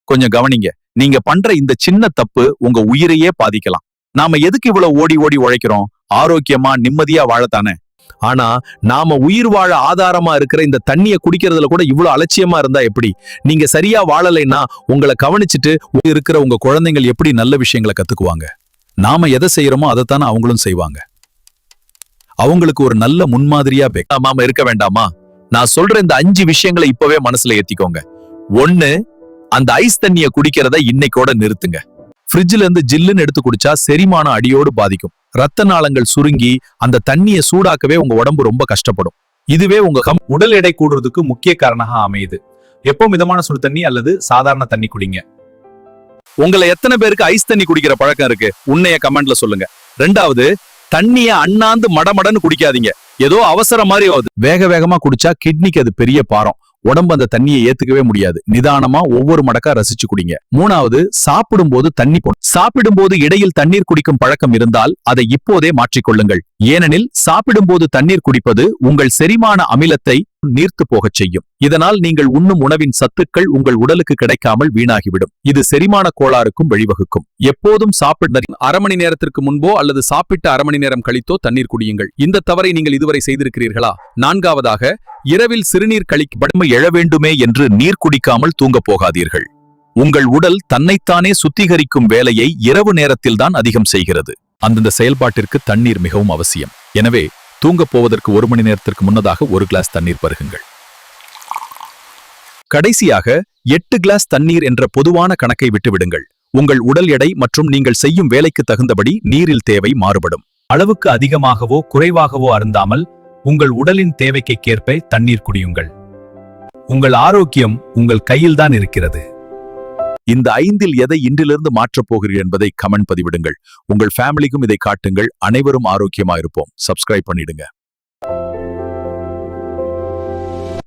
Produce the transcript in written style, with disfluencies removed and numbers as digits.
கொஞ்சம் கவனிங்க. நீங்க பண்ற இந்த சின்ன தப்பு உங்க உயிரையே பாதிக்கலாம். நாம எதுக்கு இவ்வளவு ஓடி ஓடி உழைக்கிறோம்? ஆரோக்கியமா நிம்மதியா வாழத்தானே. ஆனா நாம உயிர் வாழ ஆதாரமா இருக்கிற இந்த தண்ணிய குடிக்கிறதுல கூட இவ்வளவு அலட்சியமா இருந்தா எப்படி? நீங்க சரியா வாழலைன்னா உங்களை கவனிச்சுட்டு இருக்கிற உங்க குழந்தைகள் எப்படி நல்ல விஷயங்களை கத்துக்குவாங்க? நாம எதை செய்யறோமோ அதைத்தானே அவங்களும் செய்வாங்க. அவங்களுக்கு ஒரு நல்ல முன்மாதிரியா மாமா இருக்க வேண்டாமா? நான் சொல்ற இந்த 5 விஷயங்களை இப்பவே மனசுல ஏத்திக்கோங்க. 1, அந்த ஐஸ் தண்ணிய குடிக்கிறத இன்னைக்கோட நிறுத்துங்க. ஃப்ரிட்ஜ்ல இருந்து ஜில்லுன்னு எடுத்து குடிச்சா செரிமானம் அடியோடு பாதிக்கும். ரத்த நாளங்கள் சுருங்கி அந்த தண்ணியை சூடாக்கவே உங்க உடம்பு ரொம்ப கஷ்டப்படும். இதுவே உங்க உடல் எடை கூடுறதுக்கு முக்கிய காரணமா அமையுது. எப்போ மிதமான சுடு தண்ணி அல்லது சாதாரண தண்ணி குடிங்க. உங்களை எத்தனை பேருக்கு ஐஸ் தண்ணி குடிக்கிற பழக்கம் இருக்கு? உன்னைய கமெண்ட்ல சொல்லுங்க. 2வது, தண்ணிய அண்ணாந்து மடமடன்னு குடிக்காதீங்க. ஏதோ அவசரம் மாதிரி ஆகுது. வேக வேகமா குடிச்சா கிட்னிக்கு அது பெரிய பாரம். உடம்பு அந்த தண்ணியை ஏத்துக்கவே முடியாது. நிதானமா ஒவ்வொரு மடக்கா ரசிச்சு குடிங்க. 3வது, சாப்பிடும்போது தண்ணி சாப்பிடும்போது இடையில் தண்ணீர் குடிக்கும் பழக்கம் இருந்தால் அதை இப்போதே மாற்றிக்கொள்ளுங்கள். ஏனெனில் சாப்பிடும்போது தண்ணீர் குடிப்பது உங்கள் செரிமான அமிலத்தை நீர்த்து போகச் செய்யும். இதனால் நீங்கள் உண்ணும் உணவின் சத்துக்கள் உங்கள் உடலுக்கு கிடைக்காமல் வீணாகிவிடும். இது செரிமான கோளாறுக்கும் வழிவகுக்கும். எப்போதும் சாப்பிட அரை மணி நேரத்திற்கு முன்போ அல்லது சாப்பிட்ட அரை மணி நேரம் கழித்தோ தண்ணீர் குடியுங்கள். இந்த தவறை நீங்கள் இதுவரை செய்திருக்கிறீர்களா? 4வதாக, இரவில் சிறுநீர் கழிக்கப்படாமல் எழ வேண்டுமே என்று நீர் குடிக்காமல் தூங்க போகாதீர்கள். உங்கள் உடல் தன்னைத்தானே சுத்திகரிக்கும் வேலையை இரவு நேரத்தில் தான் அதிகம் செய்கிறது. அந்தந்த செயல்பாட்டிற்கு தண்ணீர் மிகவும் அவசியம். எனவே தூங்கப் போவதற்கு 1 மணி நேரத்திற்கு முன்னதாக 1 கிளாஸ் தண்ணீர் பருகுங்கள். கடைசியாக 8 கிளாஸ் தண்ணீர் என்ற பொதுவான கணக்கை விட்டுவிடுங்கள். உங்கள் உடல் எடை மற்றும் நீங்கள் செய்யும் வேலைக்கு தகுந்தபடி நீரில் தேவை மாறுபடும். அளவுக்கு அதிகமாகவோ குறைவாகவோ அருந்தாமல் உங்கள் உடலின் தேவைக்கேற்ப தண்ணீர் குடியுங்கள். உங்கள் ஆரோக்கியம் உங்கள் கையில்தான் இருக்கிறது. இந்த 5இல் எதை இன்றிலிருந்து மாற்றப் போகிறீர்கள் என்பதை கமெண்ட் பதிவிடுங்கள். உங்கள் ஃபேமிலிக்கும் இதை காட்டுங்கள். அனைவரும் ஆரோக்கியமா இருப்போம். சப்ஸ்கிரைப் பண்ணிடுங்க.